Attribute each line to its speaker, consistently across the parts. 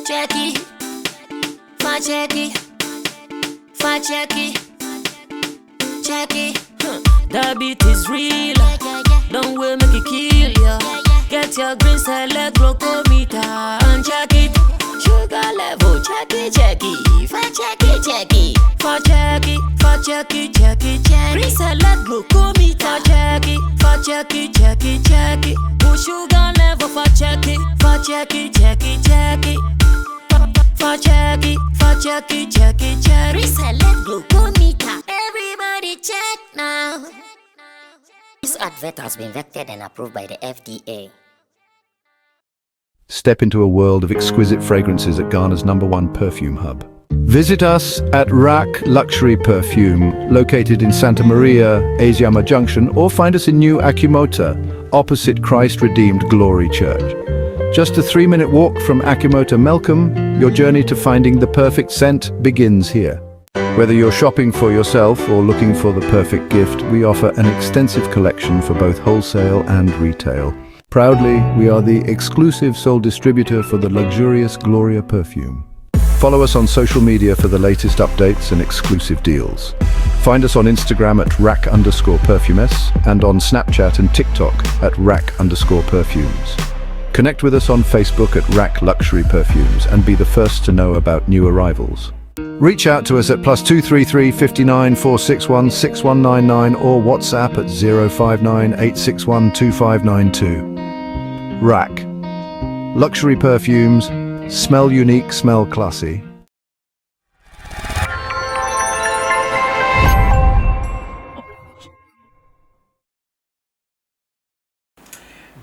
Speaker 1: Jackie, my Jackie, my Jackie, Jackie. That beat is real. Don't wait, make it kill ya. Get your green select glucometer and check it. Sugar level, check it, for check it. For check it, green select glucometer. For check it. Put sugar level for check it. For check it. Green select glucometer. Everybody check now. This advert has been vetted and approved by the FDA.
Speaker 2: Step into a world of exquisite fragrances at Ghana's #1 perfume hub. Visit us at Rack Luxury Perfume, located in Santa Maria, Asiama Junction, or find us in New Akimota, opposite Christ Redeemed Glory Church. Just a 3-minute walk from Akimota Melcombe, your journey to finding the perfect scent begins here. Whether you're shopping for yourself or looking for the perfect gift, we offer an extensive collection for both wholesale and retail. Proudly, we are the exclusive sole distributor for the luxurious Gloria perfume. Follow us on social media for the latest updates and exclusive deals. Find us on Instagram at rack_perfumes and on Snapchat and TikTok at rack_perfumes. Connect with us on Facebook at Rack Luxury Perfumes and be the first to know about new arrivals. Reach out to us at +233 59 461 6199 or WhatsApp at 059 861 2592. Rack Luxury Perfumes. Smell unique, smell classy.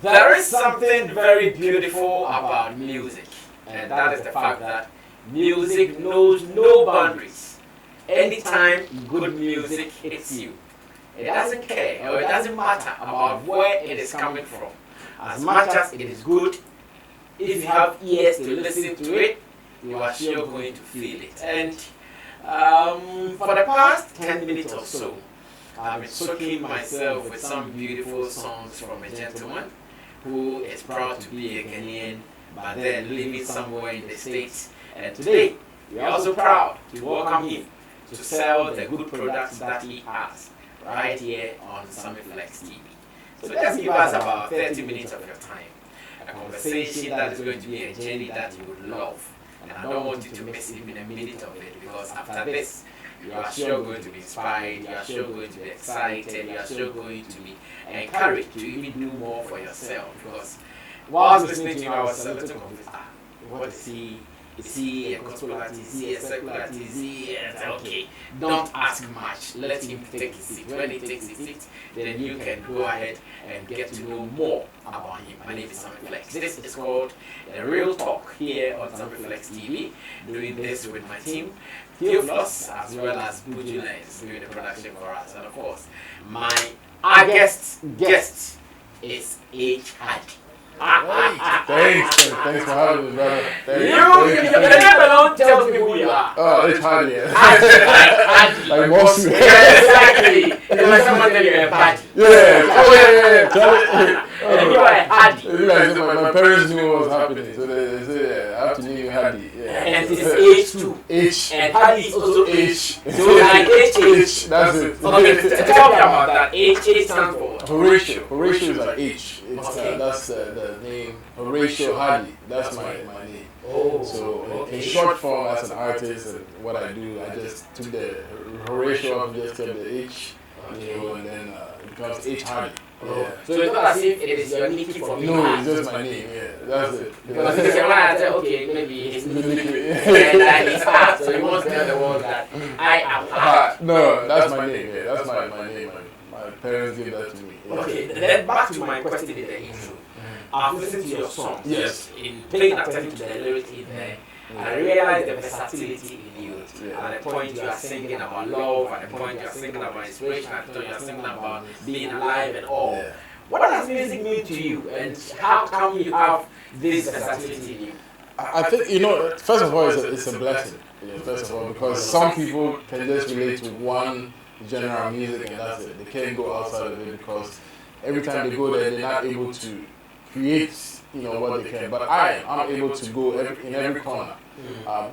Speaker 3: There is something very beautiful about music, and that is the fact that music knows no boundaries. Anytime good music hits you, it doesn't care or it doesn't matter about where it is coming from. As much as it is good, if you have ears to listen to it, you are sure going to feel it. And for the past 10 minutes or so, I've been soaking myself with some beautiful songs from a gentleman who is proud to be a Ghanaian, but then living somewhere in the States. And today, we are also proud to welcome him to sell the good products that he has right here on Sammy Flex TV. So just give us about 30 minutes of your time. A conversation that is going to be a journey that you would love. And I don't want you to miss even a minute of it, because after this, you are sure going to be inspired, you are sure going to be excited, you are sure going to be encouraged to even do more for yourself. Because whilst listening to you, I was a little confused. What is he? Is he a gospel artist? Is he a secular artist? Is he okay? Don't ask much. Let him take his seat. When he takes his seat, then you can go ahead and get to know more about him. My name is Sammy Flex. This is called The Real Talk here on Sammy Flex TV. Doing this with my team, Theophilus, as well as Bujula is doing the production for us. And of course, our guest is H. Hadi.
Speaker 4: Thanks for having me, brother.
Speaker 3: The name alone tells me who you are.
Speaker 4: Oh, it's Hadi.
Speaker 3: Like
Speaker 4: boss.
Speaker 3: Exactly. It's like someone tell you a Hadi.
Speaker 4: Yeah. Oh, yeah.
Speaker 3: And you are a Hadi.
Speaker 4: My parents knew what was happening, so they said, I have to name you Hadi. Yeah.
Speaker 3: And it's H2.
Speaker 4: H.
Speaker 3: And Hadi is also H.
Speaker 4: H.
Speaker 3: So like
Speaker 4: H. That's it.
Speaker 3: Okay, tell me about that. H stands for what?
Speaker 4: Horatio. Horatio is like H.
Speaker 3: Okay.
Speaker 4: That's the name. Horatio Hadi. That's my name.
Speaker 3: Oh.
Speaker 4: So in short form, as an artist and what I do, I just took the Horatio off and just kept the H.
Speaker 3: Okay.
Speaker 4: And then it becomes H Hadi. Yeah.
Speaker 3: So it's not as if it is your nickname for me.
Speaker 4: No, it's just my name. Yeah, that's it.
Speaker 3: Because if you want to say, okay, maybe his nickname and it's hard, so you want to tell the world that I am hard.
Speaker 4: No, that's my name. Yeah, that's my name. My parents gave that to me. Yeah.
Speaker 3: Okay, then back to my question in the intro. I've listened to your song.
Speaker 4: Yes.
Speaker 3: In paying attention to the lyrics in there, I realized the versatility in you.
Speaker 4: Yeah.
Speaker 3: At the point you are singing about love, at the point you are singing about inspiration, at the point you are singing about being alive and all.
Speaker 4: Yeah.
Speaker 3: What does music mean to you, and how come you have this versatility in you?
Speaker 4: I think, first of all, it's a blessing. Yeah, first of all, because some people can just relate to one genre of music and that's it. They can't go outside of it because every time they go there, they're not able to create what they can. But I'm able to go in every corner.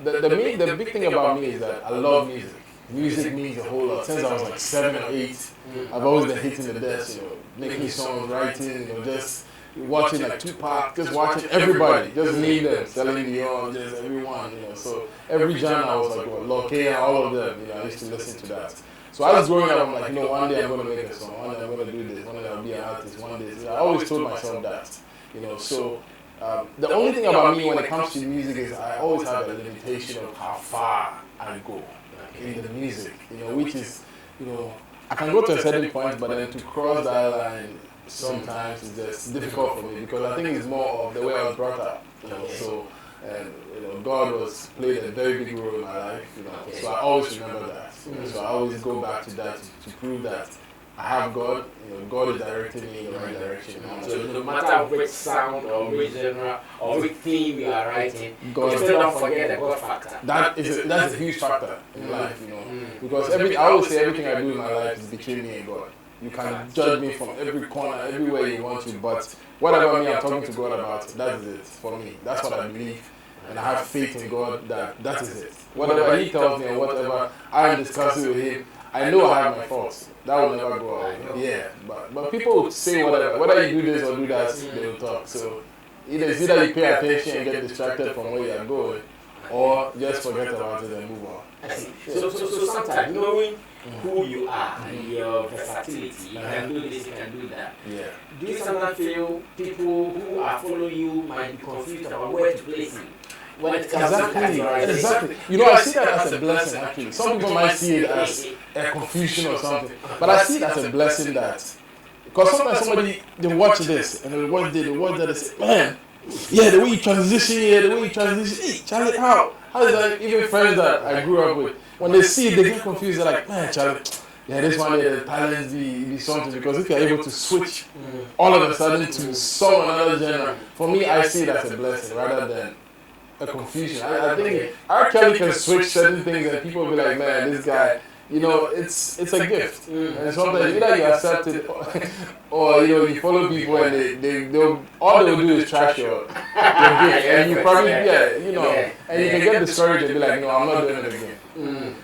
Speaker 4: The big thing about me is that I love music. Music means a whole lot. Since I was like 7 or 8, I've always been hitting the desk, making songs, writing, just watching like Tupac, just watching everybody, just name them, Celine Dion, just everyone, So every genre I was like, Loke, all of them, I used to listen to that. So I was growing up, I'm like, one day I'm going to make a song, one day I'm going to do this, one day I'll be an artist, one day. I always told myself that, So the only thing about me when it comes to music is I always have a limitation of how far I go in the music, which is, I can go to a certain point, but then to cross that line sometimes it's just difficult for me because I think it's more of the way I was brought up, So, God played a very big role in my life, So I always remember that. So I always go back to that to prove that I have God. God is directing me in the right direction.
Speaker 3: So no matter which sound or which genre or which theme you are writing, you still don't forget the God factor.
Speaker 4: That's a huge factor in life, Because I always say everything I do in my life is between me and God. You can judge me from every corner, everywhere you want to, but whatever I'm talking to God about, that is it for me. That's what I believe, and I have faith in God that is it. Whatever He tells me or whatever I'm discussing with Him, I know I have my faults. That will never go away. Yeah, but people would say whatever. Whether you do this or do that, they will talk. So either you pay attention and get distracted from where you are going, or just forget about it and move on.
Speaker 3: I see. So sometimes knowing who you are and your versatility, you can do this, you can do that.
Speaker 4: Yeah.
Speaker 3: Do you sometimes feel people who are following you might be confused about where to place you? When it comes to categorization.
Speaker 4: Exactly. I see that as a blessing actually. Some people might see it as a confusion or something, but I see it as a blessing that, because sometimes somebody, they watch this and they watch that and say, man, yeah, the way you transition hey, Charlie, how is that? Even friends that I grew up with, when they see it, they get confused. They're like, man, Charlie, yeah, this one day the talents be something, because if you're able to switch all of a sudden to some another genre, for me, I see it as a blessing rather than a confusion. I think R. Kelly can switch certain things and people will be like, man, this guy, it's a gift. And sometimes either you accept it or you follow people and they'll all they'll do is trash your gift. And you probably, and you can get discouraged and be like, no, I'm not doing it again.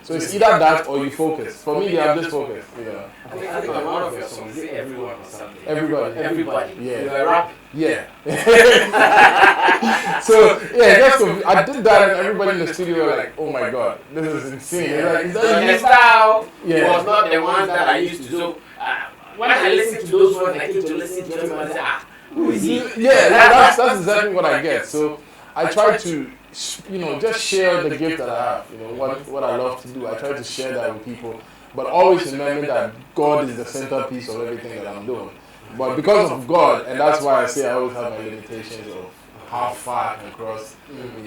Speaker 4: So it's either that or you focus. For me, I'm just focused.
Speaker 3: I think on one of your songs, is it everyone or something?
Speaker 4: Everybody. Yeah.
Speaker 3: You are rapping.
Speaker 4: Yeah. So I did that and everybody in the studio were like, oh my god, this is insane. Like,
Speaker 3: the style was not the one that I used to do. When I listen to those ones, I came to listen to them and I say, who is he?
Speaker 4: Yeah, that's exactly what I get. So I try to, just share the gift that I have. What I love to do. I try to share that with people, but always remember that God is the centerpiece of everything that I'm doing. But because of God, and that's why I say I always have my limitations of how far I can cross,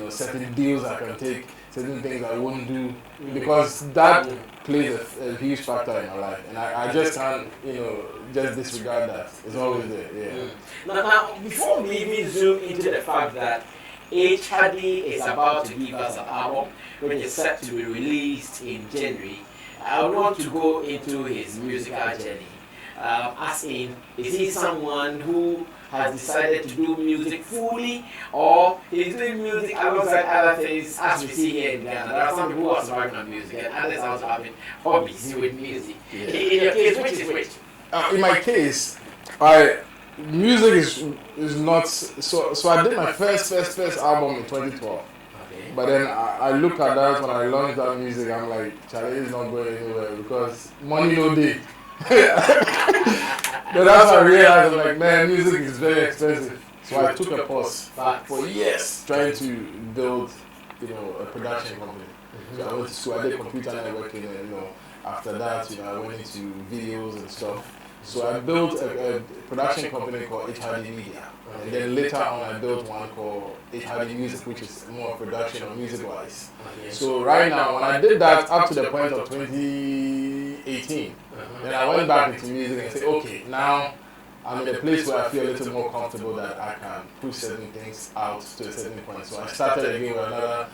Speaker 4: certain deals I can take, certain things I won't do, because that plays a huge factor in my life, and I just can't, just disregard that. It's always there. Yeah.
Speaker 3: Now, before we even zoom into the fact that HRD is about to give us an album which is set to be released in January, I want to go into his musical journey. As in, is he someone who has decided to do music fully, or he's doing music alongside other things, as we see here in Ghana? There are some people who are surviving on music and others also having hobbies with music. Yeah. In your case, which is which?
Speaker 4: In my case, music is not so I did my first album in 2012. But then I looked at that when I launched that music, I'm like, Charlie, is not going anywhere because money no day. But that's what I realized. I'm like, man, music is very expensive. So I took a pause for years trying to build, a production company. So I went to school, I did computer networking, and after that, I went into videos and stuff. So I built a production company called HRD Media. And then later on I built one called HRD Music, which is more production or music-wise. So right now, when I did that up to the point of 2018, then I went back into music and said, okay, now I'm in a place where I feel a little more comfortable that I can push certain things out to a certain point. So I started again with another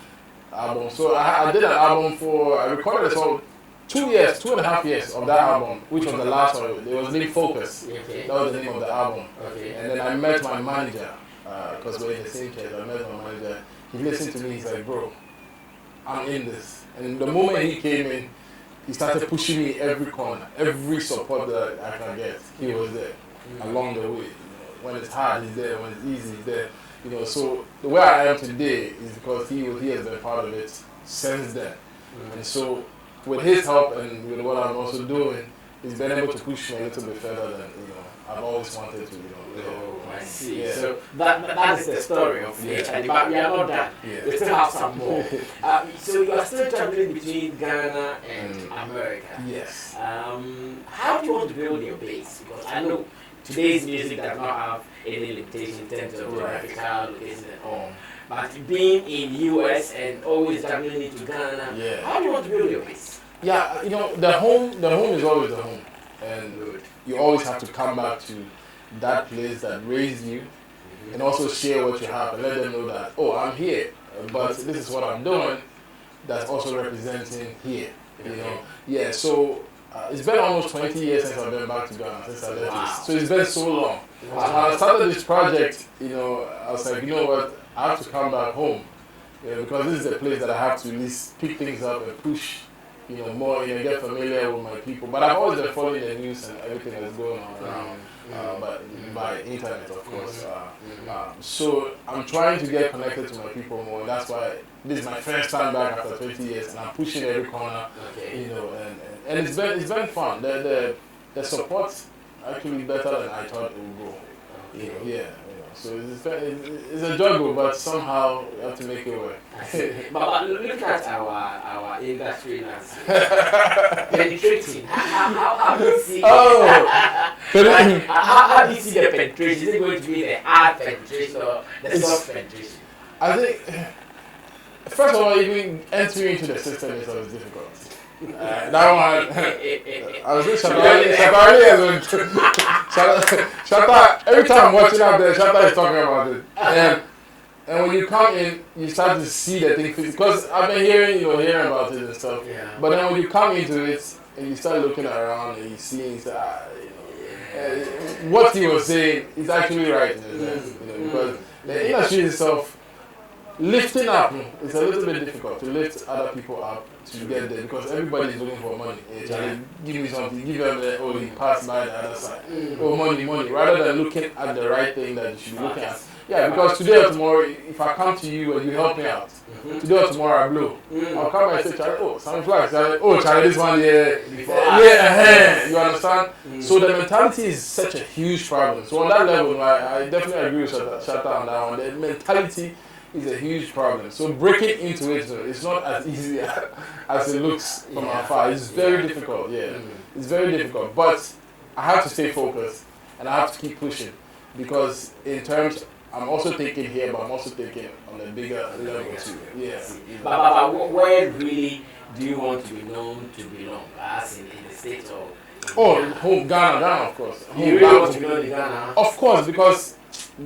Speaker 4: album. So I did an album I recorded a song 2.5 years of that album, which was the last one. It was named Focus. That was the name of the album. And then I met my manager because we're in the same church. I met my manager. He listened to me. He's like, bro, I'm in this. And the moment he came in, he started pushing me every corner, every support that I can get. He was there along the way. You know, when it's hard, he's there. When it's easy, he's there. You know, so the way I am today is because he has been part of it since then. And so with his help and with what I'm also doing, he's been able to push me a little bit further than I've always wanted to.
Speaker 3: Oh, I see.
Speaker 4: Yeah.
Speaker 3: So that is the story of HID, but we are not done.
Speaker 4: Yeah.
Speaker 3: We still have some more. So you are still juggling between Ghana and America.
Speaker 4: Yes.
Speaker 3: How do you want to build your base? Because I know today's music does not have any limitation in terms of geographical location and all. But being in US and always juggling into Ghana, how do you want to build your base?
Speaker 4: Yeah, the home is always the home, and you always have to come back to that place that raised you, and also share what you have and let them know that, oh, I'm here, but this is what I'm doing. That's also representing here. Yeah. So it's been almost 20 years since I've been back to Ghana, since I left. So it's been so long. So when I started this project, I was like, you know what, I have to come back home, because this is the place that I have to at least pick things up and push, more, get familiar with my people. But I've always been following the news and everything that's going on around, but by internet, of course. So I'm trying to get connected to my people more. That's why this is my first time back after 20 years, and I'm pushing every corner, and it's been fun. The support's actually better than I thought it would go. So it's a juggle, but somehow you have to make it work.
Speaker 3: But look at our industry landscape. Penetrating. How do you see? How do you see the penetration? Is it going to be the hard penetration or the soft penetration?
Speaker 4: I think first of all, even entering into the system is always difficult. That one, I was with Shabari Shata, every time I'm watching out there, Shata is talking about it. And when you come in, you start to see the thing, because I've been hearing about it and stuff.
Speaker 3: Yeah.
Speaker 4: But then when you come into it and you start looking around and you see, what he was saying is actually right. Because the industry itself, lifting up is a little bit difficult to lift other people up to get there, because everybody is looking for money. Give me something, give them you pass by the other side. Oh, money, rather than looking at the right thing that you should be looking at. Yeah, because today or tomorrow, if I come to you and you help me out, today or tomorrow I blow. I'll come and say, Charlie, oh, Sammy Flax, Charlie, this one, you understand? So the mentality is such a huge problem. So on that level, I definitely agree with Shatta on that one. The mentality is a huge problem. So breaking into it, it's not as easy as it looks from afar. It's very difficult, It's very difficult. But I have to stay focused and I have to keep pushing, because in terms, I'm also thinking here, but I'm also thinking on a bigger level too.
Speaker 3: But where really do you want to be known to belong? As in the States or?
Speaker 4: Home, Ghana, of course.
Speaker 3: You really want to belong in Ghana?
Speaker 4: Of course, because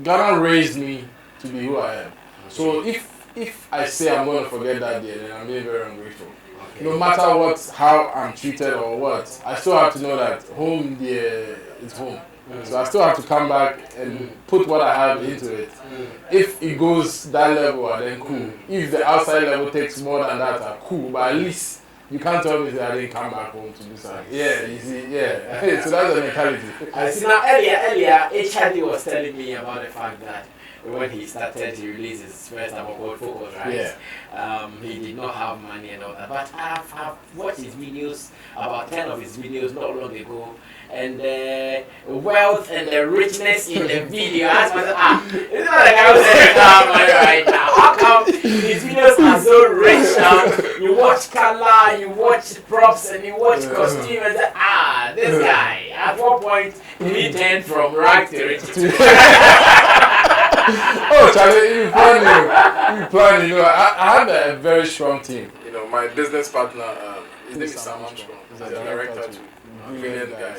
Speaker 4: Ghana raised me to be who I am. So if I say I'm going to forget that day, then I'm being very ungrateful. Okay. No matter how I'm treated or what, I still have to know that home there is home. So I still have to come back and put what I have into it. If it goes that level, then cool. If the outside level takes more than that, cool. But at least you can't tell me that I didn't come back home to do something. You see, so that's the mentality.
Speaker 3: I see. Now earlier, HID was telling me about the fact that when he started to release his first album called Focus, right? He did not have money and all that. But I've watched his videos, about 10 of his videos not long ago, and the wealth and the richness in the video. I asked myself, isn't that the guy who's saying right now? How come his videos are so rich? You watch color, you watch props, and you watch costume, and say, this guy. At what point did he turn from rag to riches?
Speaker 4: Charlie, you planning. I have a very strong team. My business partner, his name is Sammy. He's a director too. Brilliant guy.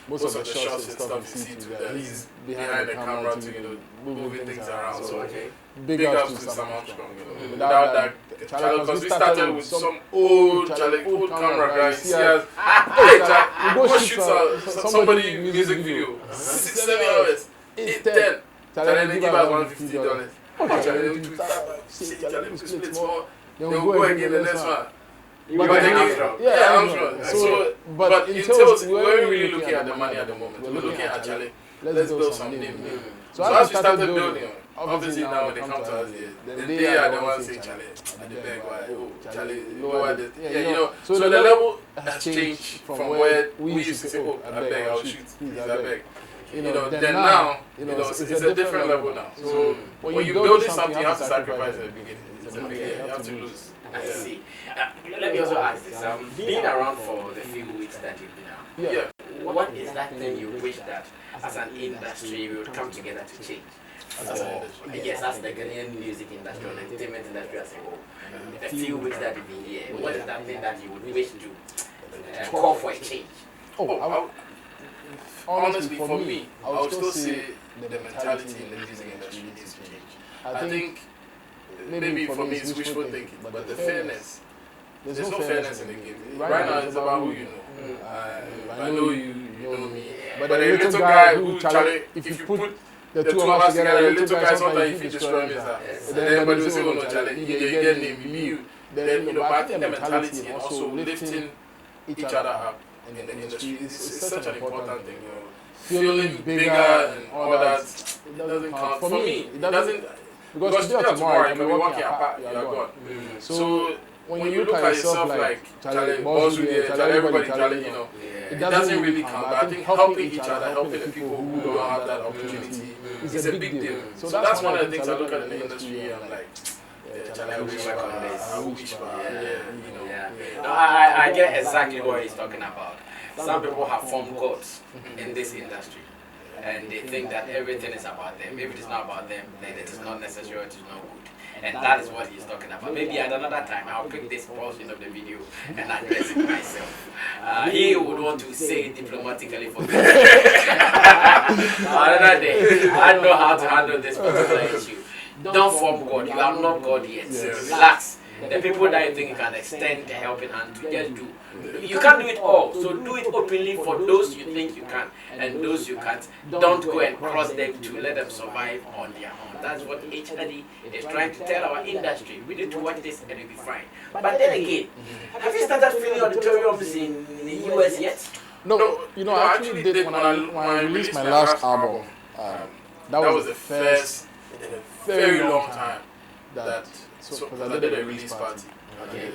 Speaker 4: Most of the shots and stuff you see together, he's behind the camera to moving things around. So big ups to Sammy. Without that, Charlie, because we started with some old camera guys. Hey, go shoot somebody music video. 6-7 hours. 8-10. Charlie, give us $150. Oh, Charlie, we do Charlie, we split more. Then we go again the next one. But Armstrong. So, but in terms, we weren't really looking at the money at the moment. We were looking at Charlie. Let's build some name. So as we started building, obviously now when they come to us, then they are the ones saying Charlie. And they beg, oh, Charlie, lower the, you know. So the level has changed from where we used to say, oh, I beg, I'll shoot, please, I beg. You know, then now, you know, it's a different level now. So when you're building something, you have to sacrifice at the beginning. You have to lose.
Speaker 3: I see. Let me also ask this. Being around for the few weeks that you've been out, what is that thing you wish that as an industry we would come together to change? Yes, that's the Ghanaian music industry or entertainment industry as a whole. The few weeks that you've been here, what is that thing that you would wish to call for a change?
Speaker 4: Honestly, for me, I would still say the mentality in the music industry needs to change. I think maybe for me it's wishful thinking, but the fairness, there's no fairness in the game. Right now it's about who you know. I know you know me, but a little guy who, Charlie, if you put the two of us together, a little guy, sometimes if you destroy me, then everybody will say, oh no, Charlie, you get name, you. Then, you know, but I think the mentality and also lifting each other up in the industry is such an important thing, you know. Feeling bigger and all that, it doesn't count. For me, it doesn't, because today or tomorrow, you can be working apart, you are gone. So when you look at yourself like, Charlie, boss here, Charlie, everybody, Charlie, you know, it doesn't really count. But I think helping each other, helping the people who don't have that opportunity is a big deal. So that's one of the things I look at in the industry and I'm like, Charlie, I wish work on this. I wish, you know.
Speaker 3: No, I get exactly what he's talking about. Some people have formed gods in this industry, and they think that everything is about them. If it is not about them, then it is not necessary, it is not good. And that is what he's talking about. Maybe at another time, I'll pick this portion of the video and address it myself. He would want to say it diplomatically for me. Another day, I know how to handle this particular issue. Don't form God. You are not God yet. Relax. The people that you think you can extend a helping hand to, just do. You can't do it all, so do it openly for those you think you can, and those you can't, don't go and cross them to let them survive on their own. That's what HRD is trying to tell our industry. We need to watch this and it'll be fine. But then again, have you started filling auditoriums in the US yet?
Speaker 4: No, you know, I actually did when I released my last album. That was the first in a very long time that, because I did a release party. Okay.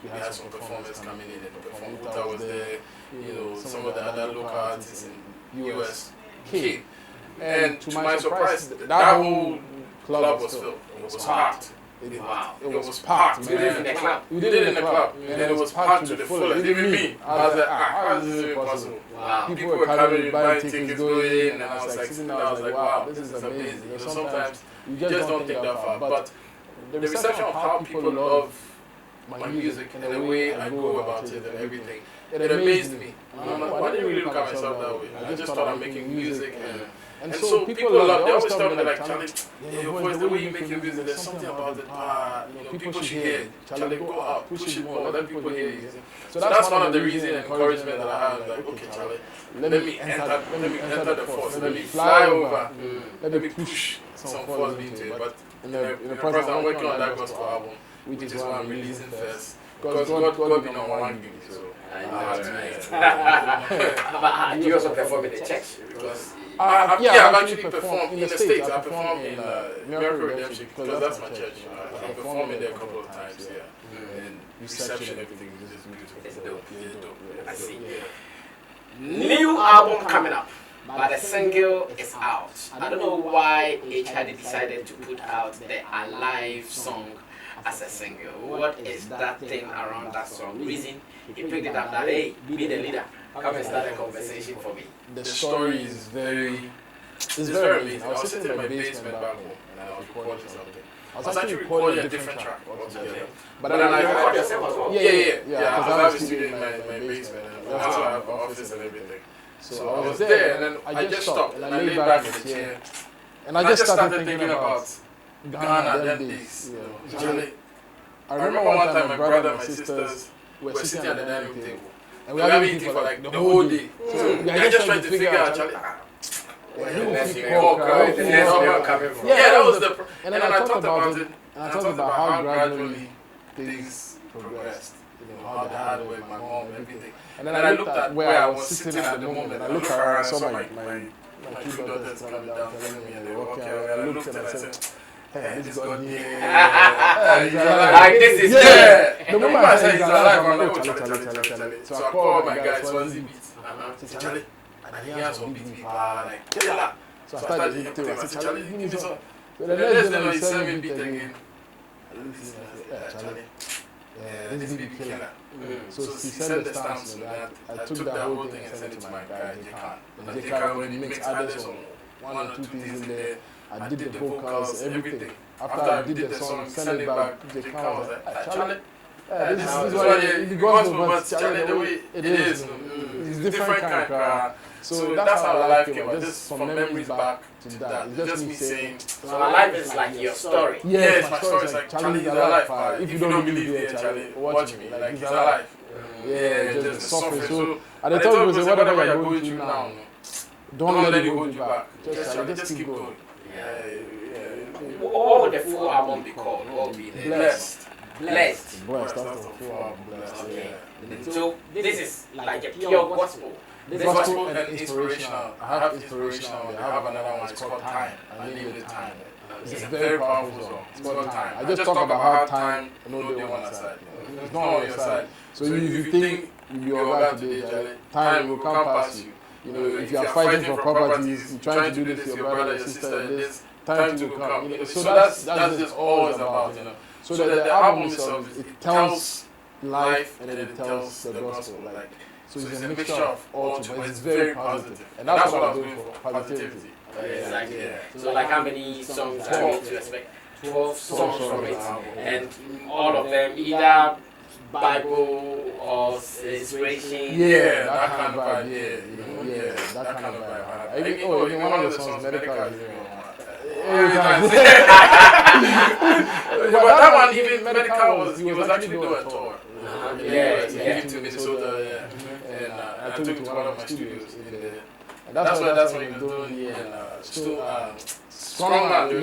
Speaker 4: We had some performers coming in and perform. Uta was there, you know, some of the other local artists in US came. And to my surprise, that whole club was filled. It was packed. It was packed, man.
Speaker 3: You did it in the club?
Speaker 4: We did it in the club. And it was packed to the fullest. Even me. I was like, how is this possible?
Speaker 3: Wow.
Speaker 4: People were coming, buying tickets, going in, and I was like, sitting there, I was like, wow, this is amazing. You know, sometimes you just don't think that far. But the reception of how people love my music and the way I go about it and everything, it amazed me. I'm like, I didn't really look at myself that way. I just thought I'm making music and so people love, they always tell me like, Charlie, your voice, the way you make your music, there's something about it, you know, people should hear it. Charlie, go out, push it more, let people hear you. So that's one of the reasons and encouragement that I have, like, okay, Charlie, let me enter the force, let me fly over, let me push some force into it. But in the process, I'm working on that gospel album, which is what I'm releasing first. Because God be number one with me, so I have to.
Speaker 3: But do you also perform in the church? Because
Speaker 4: I've actually performed in the States. I performed in Miracle Redemption because that's my church. I performed in there a couple of times, and reception and everything is just beautiful.
Speaker 3: It's dope. I see. New album coming up, but the single is out. I don't know why H had decided to put out the Alive song as a single. What is that thing around that song? Reason he picked it up that, hey, be the leader. Come and start a conversation for me.
Speaker 4: The story is very amazing. I was sitting in my basement back home and I was recording something. I was actually recording a different track altogether. But then I
Speaker 3: recorded yourself as well?
Speaker 4: Yeah. Because I have a studio in my basement and that's where I have an office and everything. So I was there and then I just stopped and I laid back in the chair and I just started thinking about Ghana them days. I remember one time my brother and my sisters were sitting at the dining table. And we were eating for like the whole day. So we are just trying to figure out, Charlie, that was the. And then I talked about it, and I talked about how gradually things progressed. You know, how they had with my mom and everything. And then I looked at where I was sitting at the moment, and I looked around, I saw my two daughters coming down, telling me, and they were walking around, and I looked and I said, hey, this is God,
Speaker 3: like this is
Speaker 4: yeah. The moment I said he's alive, I'm like, oh, Charlie. So I called my guys, one beat. I said, Charlie, and he has some beat me, like, killer. So I started hitting him. I said, Charlie, give me some. So the next day, he sent me beat again. I looked at him and I said, yeah, Charlie, this beat killer. So he sent the stamps and that. I took that whole thing and sent it to my guy, J-Khan. And J-Khan already mixed others on 1 or 2 things in there. I did the vocals, everything. After I did the song, sent it back, J-Khan was like, Charlie, this is what the gospel, but Charlie, the way it is, it's different kind of crowd. So that's how life came about, just from memories back to that. It's just me saying,
Speaker 3: so life is like your story.
Speaker 4: Yes, my story is like, Charlie is alive. If you don't believe it, Charlie, watch me, like he's alive. Yeah, just suffering. So at the time, we say, whatever you're going through now, don't let it hold you back. Just keep going.
Speaker 3: What would the full album be called? What would be the
Speaker 4: Blessed.
Speaker 3: Blessed.
Speaker 4: That's the full album, Blessed.
Speaker 3: Okay. So this is like a pure gospel.
Speaker 4: Gospel and inspirational. I have inspirational. I have another one. It's called Time. I named it Time. It's a very powerful song. It's called Time. I just talk about how time, no day on my side. It's not on your side. So if you think you're about today, time will come past you. You know, if you are fighting for properties, you're trying to do this to your brother, your sister, and this, time will come. You know, so that's just all it's about. You know. So the album itself, it tells life and then it tells the gospel. Like, so it's a mixture of all two, but it's very positive. And that's what I'm doing for positivity.
Speaker 3: Exactly. Yeah. So like how many songs are we to expect? 12 songs from it. And all of them either Bible or inspiration.
Speaker 4: Yeah, that kind of vibe. Yeah, that kind of vibe. Even one of the songs, Medical, is but that one, even Medical, he was actually doing a tour. Yeah, he came to Minnesota, and I took him to one of my studios in there. And that's what he's doing here, and still strong man. So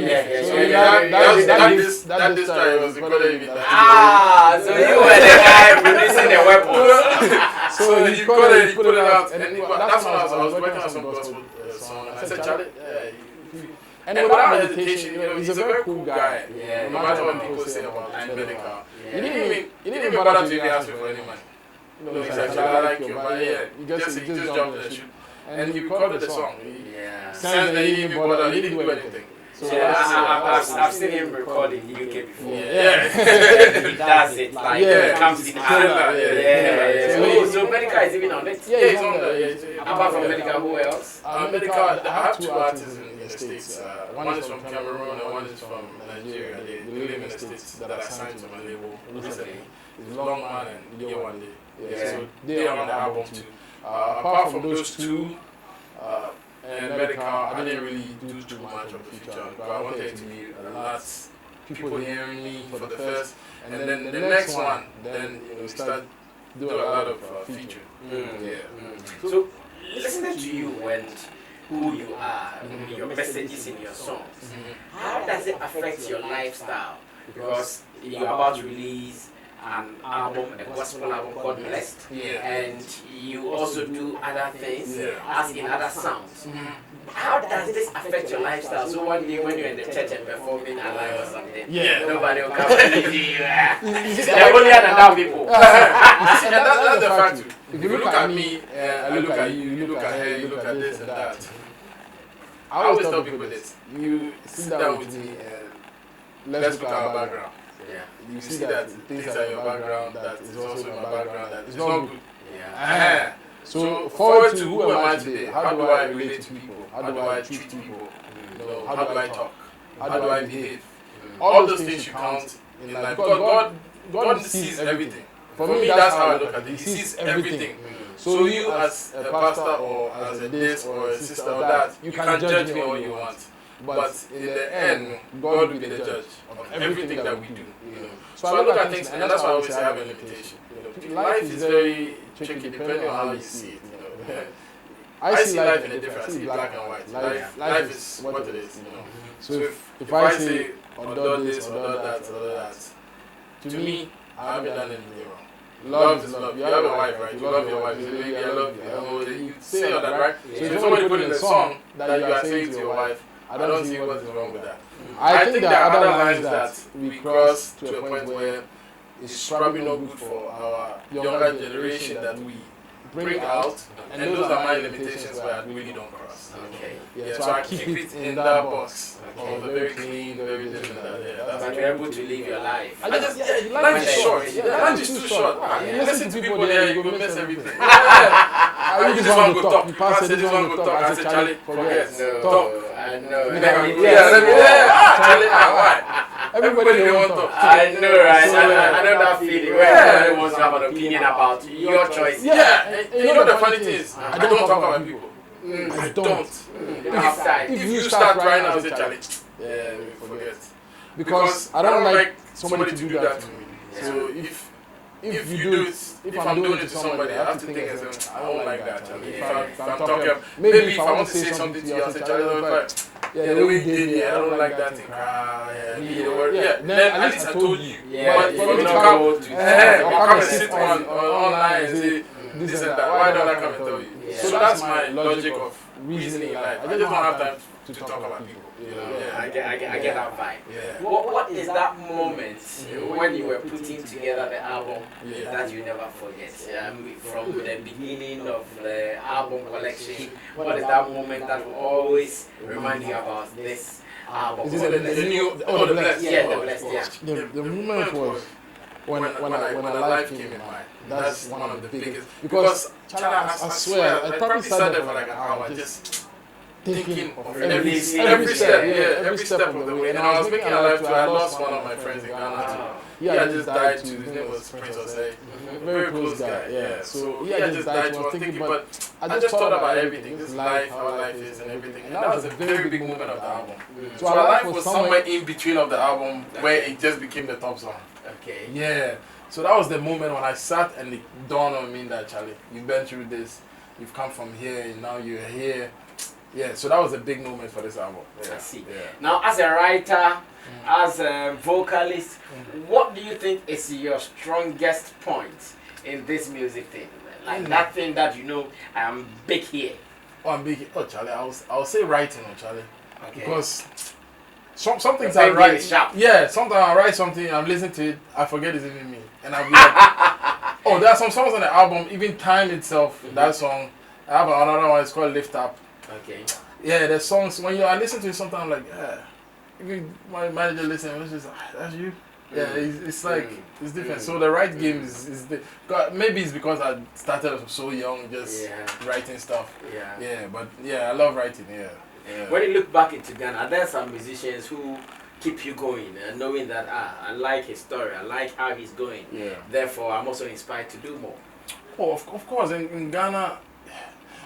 Speaker 4: that this time was recorded with that.
Speaker 3: So you were the guy producing the weapons.
Speaker 4: So he recorded it, put it out, and that's when I was working on some gospel song. I said, Charlie, and without hesitation, you know, he's a very cool guy. No matter what people say about Medical. He didn't even bother to ask me for any money. You know, he's like, I like you, but he just jumped in the shoot. And he recorded the song. Since then, he didn't bother, he didn't do anything. So
Speaker 3: I've seen him record in the UK before. He does it like it comes in hand. So Medical is even on it.
Speaker 4: He's on there.
Speaker 3: Apart from Medical, who else?
Speaker 4: Medical, I have 2 artists in the States. One is from Cameroon and one is from Nigeria. They live in the States that are signed to my label recently. It's Long Man and Yewande. So they are on the album too. Apart from those 2, and Medical, I didn't really do too much of a feature. But I wanted it to be a lot people hearing me for the first, and then the next one, then start doing a lot of feature.
Speaker 3: So listening to you and who you are, your messages in your songs, how does it affect your lifestyle? Because you're about to release an album, a gospel album called Blessed, and you also do other things, as in other sounds. How does this affect your lifestyle? So one day when you're in the church and performing alive or something, nobody will come and leave you. They're only than people.
Speaker 4: That's the fact. If you look at me, I look at you, you look at her, you look at this and that. I always tell people this. You sit down with me and let's look at our background. You see that things are in your background, that is also in my background, that is not good. So forward to who am I today? How do I relate to people? How do I treat people? How do I talk? How do I behave? All those things you count in life. Because God sees everything. For me, that's how I look at it. He sees everything. So you as a pastor or as a this or a sister or that, you can judge me all you want. But in the end, God will be the judge of everything that we do. So I look at things, and that's why I always say I have a limitation. Life is very tricky depending on how you see it. I see life in a different. I see black and white. Life is what it is, you know. So if I say or do this or do that or do that, to me, I haven't done anything wrong. Love is love. You have a wife, right? You love your wife. You say, baby, I love you. You say all that, right? So if somebody put in a song that you are saying to your wife, I don't see what is wrong with that. I think there are other lines that we cross to a point where it's probably not good for our younger generation that we bring out, and those are my limitations where I really don't cross.
Speaker 3: Okay.
Speaker 4: Yeah, so I keep it in that box. Of very clean, very this and that. Yeah,
Speaker 3: but you're able to live your life.
Speaker 4: Life is short. Life is too short. You listen to people there, you go miss everything.
Speaker 3: I
Speaker 4: just want to talk. You pass it, this one to talk. I say, Charlie, forget. Talk.
Speaker 3: I know.
Speaker 4: Charlie, why? Everybody they want to talk.
Speaker 3: I know, right? I know that feeling where everybody wants to have an opinion about your choice.
Speaker 4: Yeah, you know the funny thing is, I don't talk about people. I don't. If you start right now, say Charlie, yeah, forget. Because I don't like somebody to do that to me. So if you do it, if I'm doing it to somebody, I have to think as I don't like that, Charlie. If I'm talking, maybe if I want to say something to you, I'll say Charlie, yeah, the way you did it, I don't like that thing. Yeah, then at least I told you. But for me to come and sit online and say this and that, why don't I come and tell you? So that's my logic of reasoning in life. I just don't have time to talk about people.
Speaker 3: I get that vibe. Yeah. What is that moment when you were putting together the album that you never forget? From the beginning of the album collection, what is that moment that will always remind you about this album?
Speaker 4: Is it the new? The Blessed.
Speaker 3: Yeah, the Blessed. Yeah.
Speaker 4: The moment was when a life came in mind. That's one of the biggest. Because I swear, I probably sat there for like an hour just thinking of every step of the way. And I was making a life too. I lost one of my friends in Ghana too. He had just died too. His name was Prince Osei. Very close guy. Yeah. So he had just died too. I was thinking, but I just thought about everything. This life, how life is, and everything. And that was a very big moment of the album. So our life was somewhere in between of the album where it just became the top song.
Speaker 3: Okay.
Speaker 4: Yeah. So that was the moment when I sat and it dawned on me that Charlie, you've been through this, you've come from here, and now you're here. Yeah, so that was a big moment for this album.
Speaker 3: I see. Yeah. Now, as a writer, as a vocalist, what do you think is your strongest point in this music thing? Like that thing that you know, I'm big here.
Speaker 4: Oh, I'm big here. Oh, Charlie, I'll say writing, Charlie.
Speaker 3: Okay.
Speaker 4: Because some things I write. Yeah, sometimes I write something, I'm listening to it, I forget it's even me. And I'll be like, oh, there are some songs on the album, even Time itself, that song. I have another one, it's called Lift Up.
Speaker 3: Okay.
Speaker 4: Yeah, there's songs, when I listen to it sometimes I'm like, yeah. Even my manager listening, it's just like, that's you? Yeah, it's like, it's different. So the right game is maybe it's because I started so young, just writing stuff. Yeah, but yeah, I love writing, yeah.
Speaker 3: When you look back into Ghana, there are some musicians who keep you going and knowing that I like his story, I like how he's going. Yeah. Therefore, I'm also inspired to do more.
Speaker 4: Oh, of course, in Ghana,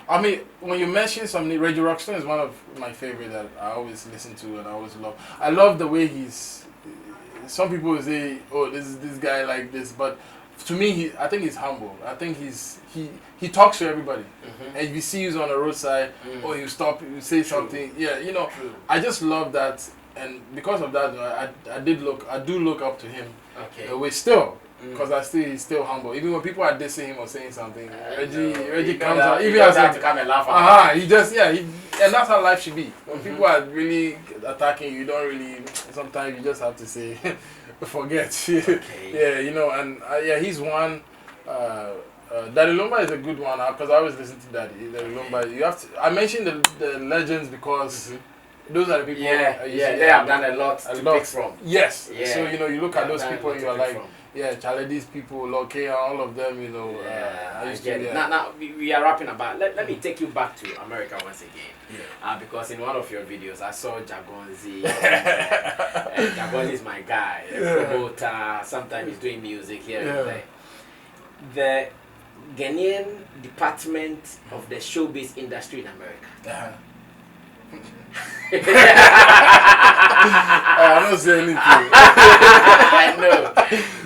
Speaker 4: I mean, when you mention something, Reggie Rockstar is one of my favorite that I always listen to and I always love. I love the way some people say, oh, this guy like this, but to me, I think he's humble. I think he talks to everybody. And if you see he's on the roadside, or you stop, you say something. Yeah, you know, I just love that. And because of that, I do look up to him.
Speaker 3: Okay.
Speaker 4: We still, because he's still humble. Even when people are dissing him or saying something, Reggie comes out. Even has
Speaker 3: to come and laugh.
Speaker 4: He just and that's how life should be. When people are really attacking you, don't really. Sometimes you just have to say, forget.
Speaker 3: Okay.
Speaker 4: Yeah, you know, and he's one. Daddy Lumba is a good one because I always listen to Daddy Lumba. You have to. I mentioned the legends because. Those are the people.
Speaker 3: They have done a lot to pick from.
Speaker 4: Yes. Yeah. So you look at those people and you're like, Charlie, these people, Loke, all of them, I used to.
Speaker 3: Now we are wrapping up. Let me take you back to America once again. Yeah. Because in one of your videos I saw Jagonzi. Jagonzi is my guy. Promoter. Sometimes he's doing music here and there. The Ghanaian department of the showbiz industry in America.
Speaker 4: I'm not saying anything.
Speaker 3: I know.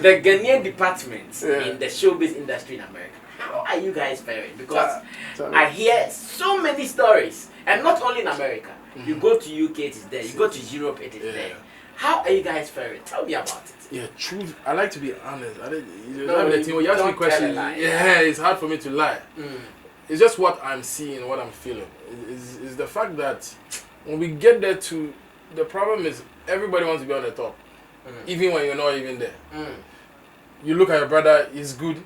Speaker 3: The Ghanaian department in the showbiz industry in America. how are you guys faring? Because I hear so many stories, and not only in America. You go to UK, it is there. You go to Europe, it is there. How are you guys faring? Tell me about it.
Speaker 4: Yeah, true. I like to be honest. You ask me
Speaker 3: don't
Speaker 4: questions.
Speaker 3: tell a lie.
Speaker 4: Yeah, it's hard for me to lie. It's just what I'm seeing, what I'm feeling. Is the fact that when we get there to, the problem is everybody wants to be on the top, even when you're not even there. You look at your brother, he's good.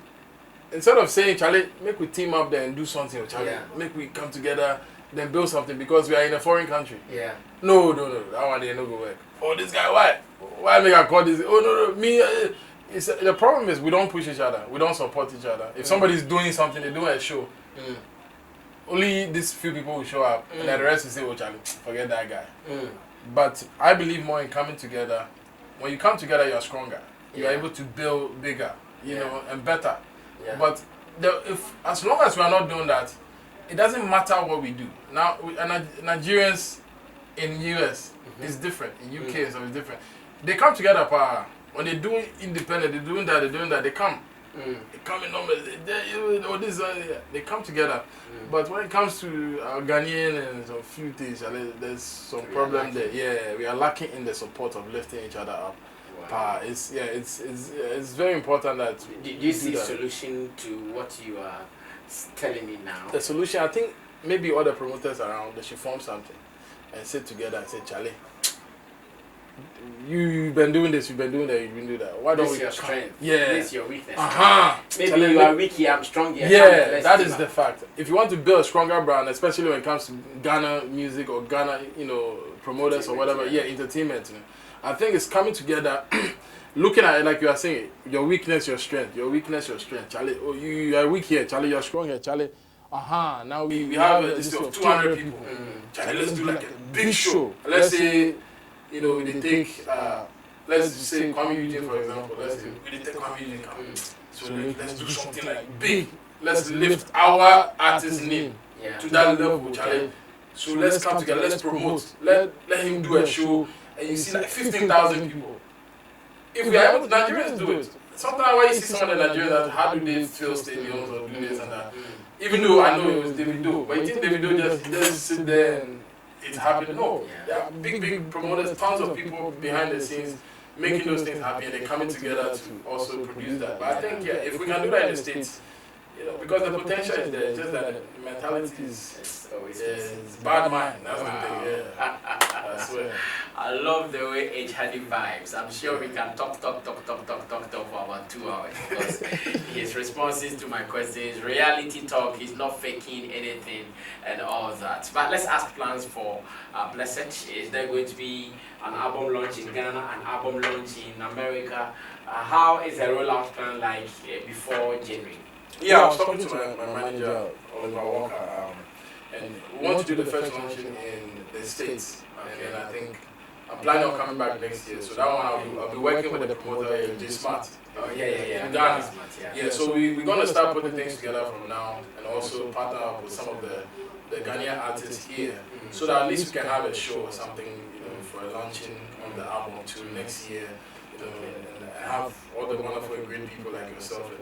Speaker 4: Instead of saying, Charlie, make we team up there and do something, or Charlie, make we come together, then build something because we are in a foreign country.
Speaker 3: Yeah.
Speaker 4: No, that one they no go work. Oh, this guy, why make I call this? Oh no, me. The problem is we don't push each other, we don't support each other. If somebody's doing something, they're doing a show. Only these few people will show up, and then the rest will say, "Oh, Charlie, forget that guy." But I believe more in coming together. When you come together, you are stronger. You are able to build bigger, you know, and better. But as long as we are not doing that, it doesn't matter what we do. Now, Nigerians in US is different. In UK, so it's different. They come together, when they do independent, they're doing that, they come. They come in numbers. They come together. But when it comes to Ghanaian and some few things, there's some problem there. Yeah, we are lacking in the support of lifting each other up. Wow. It's very important that.
Speaker 3: Do you see a solution to what you are telling me now?
Speaker 4: The solution, I think, maybe all the promoters around, they should form something and sit together and say, Charlie, you've been doing this, you've been doing that, you've been doing that. Why don't we?
Speaker 3: This is your strength.
Speaker 4: Yeah.
Speaker 3: This is your weakness. Maybe
Speaker 4: Charlie,
Speaker 3: you are weak here, I'm strong here.
Speaker 4: Yeah, that is the fact. If you want to build a stronger brand, especially when it comes to Ghana music or Ghana, promoters or whatever, entertainment. I think it's coming together, looking at it like you are saying, your weakness, your strength, your weakness, your strength. Charlie, oh, you are weak here, Charlie, you're strong here, Charlie. Now we have a list of 200 people. Charlie, let's do like a big show. Let's say, they take, let's say Kwame Eugene, for example. Let's say we take Kwame Eugene. So let's do something like big. Let's lift our artist's name to that level, Charlie. So let's come together, let's promote, let him do a show. And you see like 15,000 people. If we are able to, Nigerians do it. Sometimes when you see some of the Nigerians, how do they fill stadiums or do this and that? Even though I know it was Davido, but you think Davido just sit there and it happened? No. There are big promoters, tons of people behind the scenes making those things happen, and they're coming together to also produce that. But I think, if we can do that in the States, because the potential is there, just that the mentality is bad mind. That's the thing, I swear.
Speaker 3: I love the way H. Hardy vibes. I'm sure we can talk for about 2 hours because his responses to my questions, reality talk, he's not faking anything and all that. But let's ask plans for Blessed. Is there going to be an album launch in Ghana, an album launch in America? How is the rollout plan like before January?
Speaker 4: Yeah, I was talking to my manager, Oliver Walker, and we want to do the first launching in the States. And I think I'm planning on coming back next year. So that one I'll be working with the promoter, J Smart.
Speaker 3: Oh, yeah.
Speaker 4: In Ghana. Yeah, so we're going to start putting things together from now and also partner up with some of the Ghanaian artists here. So that at least we can have a show or something, for a launching on the album too next year. And have all the wonderful and great people like yourself and,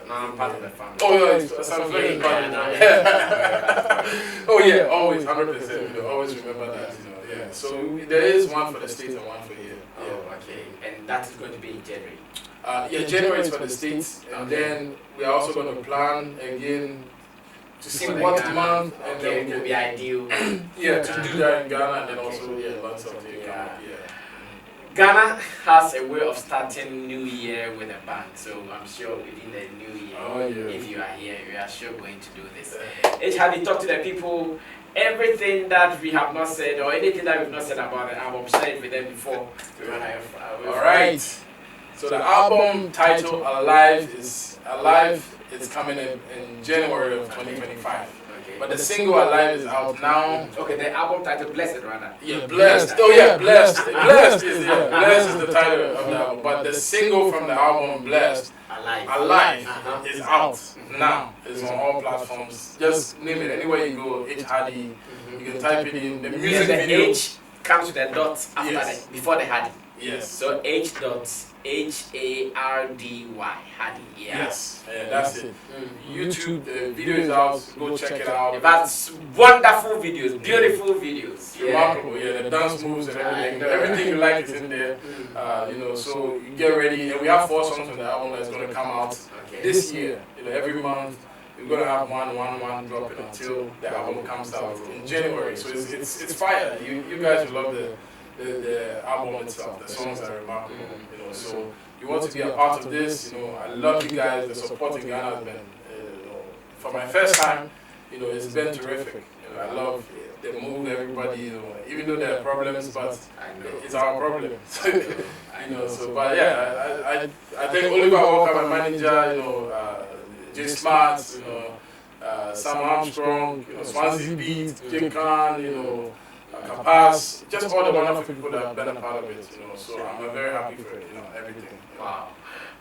Speaker 3: Now I'm part of the family.
Speaker 4: Oh, yeah, I'm very part of that. Oh, yeah, always, 100%. Always remember that, yeah. So there is one for the States and one for here.
Speaker 3: Oh, okay. And that is going to be in January?
Speaker 4: January is for the States. And then we are also going to plan again to see what month. And then
Speaker 3: it will be ideal.
Speaker 4: To do that in Ghana and then also, learn something.
Speaker 3: Ghana has a way of starting New Year with a bang, so I'm sure within the New Year, if you are here, we are sure going to do this. Have you talked to the people? Everything that we have not said or anything that we've not said about the album, share it with them before we run out.
Speaker 4: Alright. So the album title Alive is It's coming in January of 2025. But the single Alive is out now.
Speaker 3: Okay, the album title Blessed rather.
Speaker 4: Yeah, Blessed. Oh yeah, Blessed. Blessed is the title of the album. But the single from the album Blessed, Alive is out now. It's on all platforms. Just name it anywhere you go. H Hardy. You can type it in. The music video.
Speaker 3: H comes with the dots after before the Hardy.
Speaker 4: Yes.
Speaker 3: So H dots Hardy. Hardy, yeah.
Speaker 4: Yes, that's it. YouTube video is out. Go check it out.
Speaker 3: That's wonderful videos, beautiful videos.
Speaker 4: Remarkable, yeah. The dance moves and everything you like is in there. You know, so get ready. And we have 4 songs on the album that's going to come out this year. You know, every month we're going to have one dropping until the album comes out in January. So it's fire. You guys will love the album itself. The songs are remarkable. You know, so you want to be a part of this. You know, I love you guys. The support in Ghana has been, you know, for my first time. You know, it's been terrific. You know, I love the mood, everybody. You know, even though there are problems, but it's our problem. You know, so but yeah, I think Oliver Walker, my manager, you know, J Smart, you know, Sam Armstrong, you know, Swansea Beat, Jim Khan, you know, Kapas, just all the wonderful people that have been a part of it, you know, so I'm very happy for it, you know, everything.
Speaker 3: Wow.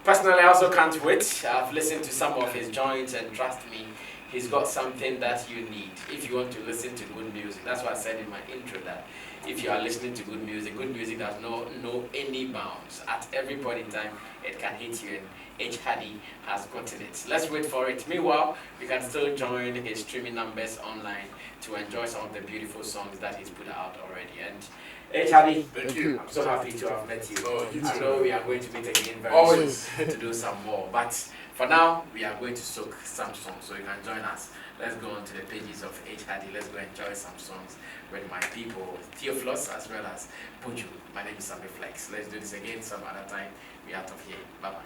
Speaker 3: Personally, I also can't wait. I've listened to some of his joints, and trust me, he's got something that you need if you want to listen to good music. That's why I said in my intro that if you are listening to good music does not know any bounds. At every point in time, it can hit you, and H. Hardy has gotten it. Let's wait for it. Meanwhile, you can still join his streaming numbers online to enjoy some of the beautiful songs that he's put out already. And H. Hardy,
Speaker 4: Thank you.
Speaker 3: I'm so happy to have met you.
Speaker 4: Oh, you
Speaker 3: I
Speaker 4: too.
Speaker 3: know we are going to meet again very
Speaker 4: Always.
Speaker 3: soon to do some more. But for now, we are going to soak some songs, so you can join us. Let's go on to the pages of H. Hardy. Let's go enjoy some songs with my people, Theophilus as well as Puju. My name is Sammy Flex. Let's do this again some other time. We're out of here. Bye-bye.